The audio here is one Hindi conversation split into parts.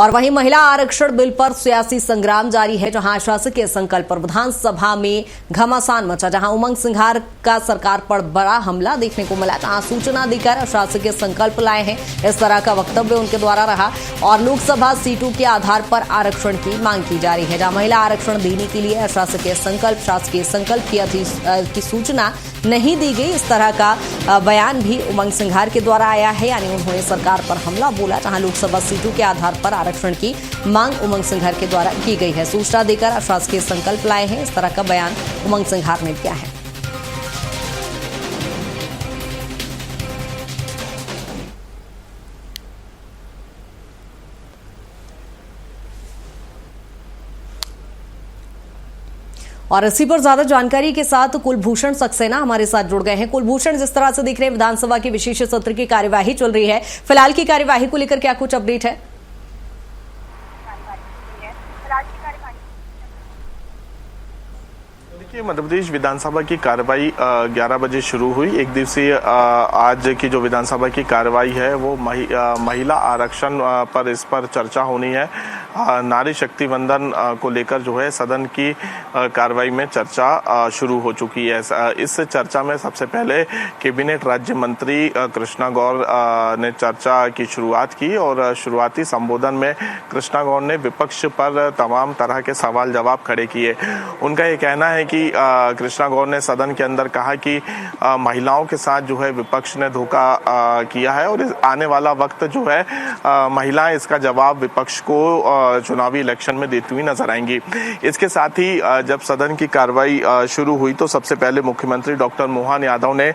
और वहीं महिला आरक्षण बिल पर सियासी संग्राम जारी है, जहां शासकीय संकल्प पर विधानसभा में घमासान मचा, जहां उमंग सिंघार का सरकार पर बड़ा हमला देखने को मिला, जहां सूचना देकर शासकीय संकल्प लाए हैं, इस तरह का वक्तव्य उनके द्वारा रहा और लोकसभा सीटों के आधार पर आरक्षण की मांग की जा रही है, जहां महिला आरक्षण देने के लिए शासकीय संकल्प की सूचना नहीं दी गई, इस तरह का बयान भी उमंग सिंघार के द्वारा आया है। यानी उन्होंने सरकार पर हमला बोला, जहां लोकसभा सीटों के आधार पर आरक्षण की मांग उमंग सिंघार के द्वारा की गई है। सूचना देकर शासकीय संकल्प लाए हैं, इस तरह का बयान उमंग सिंघार ने दिया है। और इसी पर ज्यादा जानकारी के साथ कुलभूषण सक्सेना हमारे साथ जुड़ गए हैं। कुलभूषण, जिस तरह से दिख रहे हैं विधानसभा की विशेष सत्र की कार्यवाही चल रही है, फिलहाल की कार्यवाही को लेकर क्या कुछ अपडेट है? देखिए, मध्य प्रदेश विधानसभा की कार्रवाई 11 बजे शुरू हुई। एक दिवसीय आज की जो विधानसभा की कार्रवाई है वो महिला आरक्षण पर इस पर चर्चा होनी है। नारी शक्ति वंदन को लेकर जो है सदन की कार्रवाई में चर्चा शुरू हो चुकी है। इस चर्चा में सबसे पहले कैबिनेट राज्य मंत्री कृष्णा गौर ने चर्चा की शुरुआत की और शुरुआती संबोधन में कृष्णा गौर ने विपक्ष पर तमाम तरह के सवाल जवाब खड़े किए। उनका ये कहना है कि कृष्णा गौर ने सदन के अंदर कहा कि महिलाओं के साथ जो है विपक्ष ने धोखा किया है और आने वाला वक्त जो है महिलाएं इसका जवाब विपक्ष को चुनावी इलेक्शन में देती हुई नजर आएंगी। इसके साथ ही जब सदन की कार्रवाई शुरू हुई तो सबसे पहले मुख्यमंत्री डॉक्टर मोहन यादव ने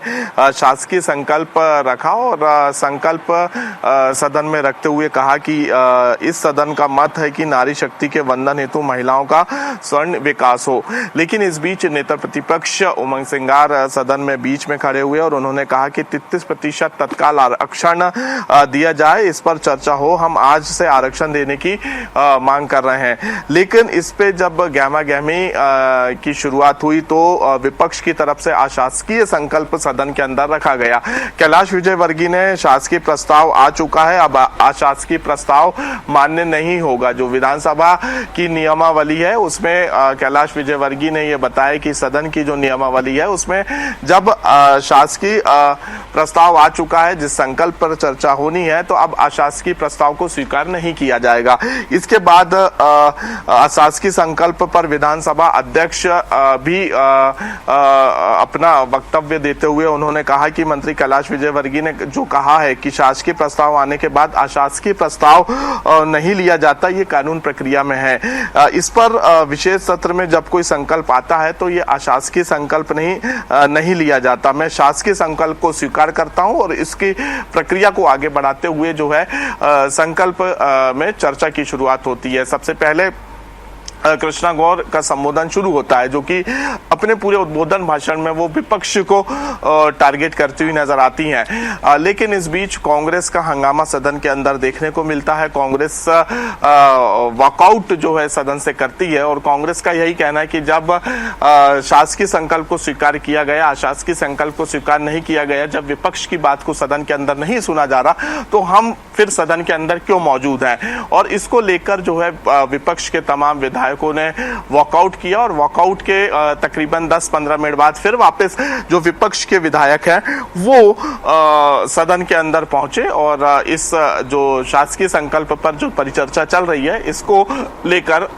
शासकीय संकल्प रखा और संकल्प सदन में रखते हुए कहा कि इस सदन का मत है कि नारी शक्ति के वंदन हेतु महिलाओं का स्वर्ण विकास हो। लेकिन इस बीच नेता प्रतिपक्ष उमंग सिंघार सदन में बीच में खड़े हुए और उन्होंने कहा कि 33% तत्काल आरक्षण दिया जाए, इस पर चर्चा हो। हम आज से आरक्षण देने की मांग कर रहे हैं। लेकिन इस पे जब गहमा गहमी की शुरुआत हुई तो विपक्ष की तरफ से अशासकीय संकल्प सदन के अंदर रखा गया। कैलाश विजयवर्गीय ने शासकीय प्रस्ताव आ चुका है, अब अशासकीय प्रस्ताव मान्य नहीं होगा। जो विधानसभा की नियमावली है उसमें कैलाश विजयवर्गीय ने यह बताया कि सदन की जो नियमावली है उसमें जब शासकीय प्रस्ताव आ चुका है, जिस संकल्प पर चर्चा होनी है, तो अब अशासकीय प्रस्ताव को स्वीकार नहीं किया जाएगा। इसके बाद अशासकीय संकल्प पर विधानसभा अध्यक्ष भी अपना वक्तव्य देते हुए उन्होंने कहा कि मंत्री कैलाश विजयवर्गीय ने जो कहा है कि शासकीय प्रस्ताव आने के बाद अशासकीय प्रस्ताव नहीं लिया जाता, ये कानून प्रक्रिया में है। इस पर विशेष सत्र में जब कोई संकल्प आता है तो ये अशासकीय संकल्प नहीं लिया जाता। मैं शासकीय संकल्प को स्वीकार करता हूं और इसकी प्रक्रिया को आगे बढ़ाते हुए जो है संकल्प में चर्चा की शुरुआत होती है। सबसे पहले कृष्णा गौर का संबोधन शुरू होता है, जो कि अपने पूरे उद्बोधन भाषण में वो विपक्ष को टारगेट करती हुई नजर आती हैं। लेकिन इस बीच कांग्रेस का हंगामा सदन के अंदर देखने को मिलता है। कांग्रेस वॉकआउट जो है सदन से करती है और कांग्रेस का यही कहना है कि जब शासकीय संकल्प को स्वीकार किया गया, अशासकीय संकल्प को स्वीकार नहीं किया गया, जब विपक्ष की बात को सदन के अंदर नहीं सुना जा रहा, तो हम फिर सदन के अंदर क्यों मौजूद हैं। और इसको लेकर जो है विपक्ष के तमाम विधायकों ने वॉकआउट किया और वॉकआउट के तकरीबन 10-15 मिनट बाद फिर वापस जो विपक्ष के विधायक हैं वो सदन के अंदर पहुंचे और इस जो शासकीय संकल्प पर जो परिचर्चा चल रही है इसको लेकर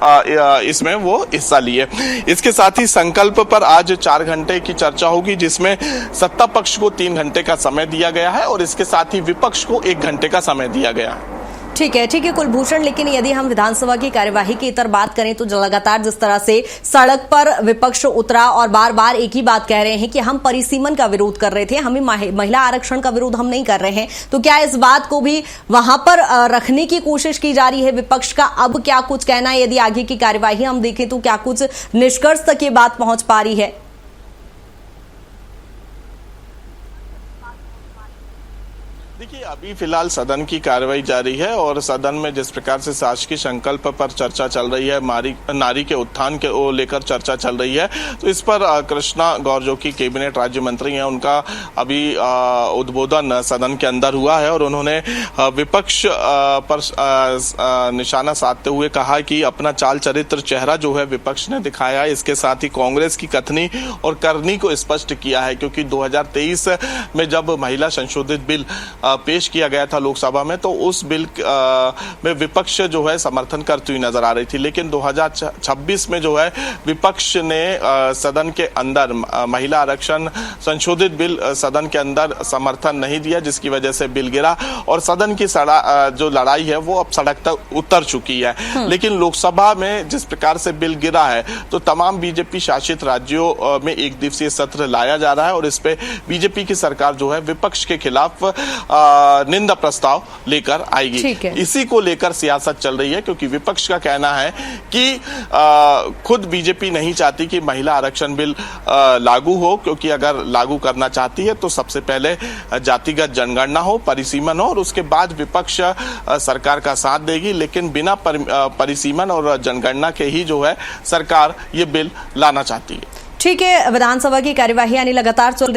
इसमें वो हिस्सा लिए। इसके साथ ही संकल्प पर आज 4 घंटे की चर्चा होगी, जिसमें सत्ता पक्ष को 3 घंटे का समय दिया गया है और इसके साथ ही विपक्ष को 1 घंटे का समय दिया गया है। ठीक है कुलभूषण, लेकिन यदि हम विधानसभा की कार्यवाही की इतर बात करें तो लगातार जिस तरह से सड़क पर विपक्ष उतरा और बार बार एक ही बात कह रहे हैं कि हम परिसीमन का विरोध कर रहे थे, हमें महिला आरक्षण का विरोध हम नहीं कर रहे हैं, तो क्या इस बात को भी वहां पर रखने की कोशिश की जा रही है विपक्ष का? अब क्या कुछ कहना है, यदि आगे की कार्यवाही हम देखें तो क्या कुछ निष्कर्ष तक ये बात पहुंच पा रही है? देखिए, अभी फिलहाल सदन की कार्रवाई जारी है और सदन में जिस प्रकार से शासकीय संकल्प पर चर्चा चल रही है, नारी के उत्थान के को लेकर चर्चा चल रही है, तो इस पर कृष्णा गौर जो कि कैबिनेट राज्य मंत्री हैं, उनका अभी उद्बोधन सदन के अंदर हुआ है और उन्होंने विपक्ष पर निशाना साधते हुए कहा कि अपना चाल चरित्र चेहरा जो है विपक्ष ने दिखाया है। इसके साथ ही कांग्रेस की कथनी और करनी को स्पष्ट किया है, क्योंकि 2023 में जब महिला संशोधित बिल पेश किया गया था लोकसभा में, तो उस बिल में विपक्ष जो है समर्थन करती हुई नजर आ रही थी। लेकिन 2026 में जो है विपक्ष ने सदन के अंदर महिला आरक्षण संशोधित बिल सदन के अंदर समर्थन नहीं दिया, जिसकी वजह से बिल गिरा और सदन की जो लड़ाई है वो अब सड़क तक उतर चुकी है। लेकिन लोकसभा में जिस प्रकार से बिल गिरा है, तो तमाम बीजेपी शासित राज्यों में एक दिवसीय सत्र लाया जा रहा है और इस पे बीजेपी की सरकार जो है विपक्ष के खिलाफ निंदा प्रस्ताव लेकर आएगी। इसी को लेकर सियासत चल रही है, क्योंकि विपक्ष का कहना है कि खुद बीजेपी नहीं चाहती कि महिला आरक्षण बिल लागू हो, क्योंकि अगर लागू करना चाहती है तो सबसे पहले जातिगत जनगणना हो, परिसीमन हो और उसके बाद विपक्ष सरकार का साथ देगी। लेकिन बिना परिसीमन और जनगणना के ही जो है सरकार ये बिल लाना चाहती है। ठीक है, विधानसभा की कार्यवाही यानी लगातार चल रही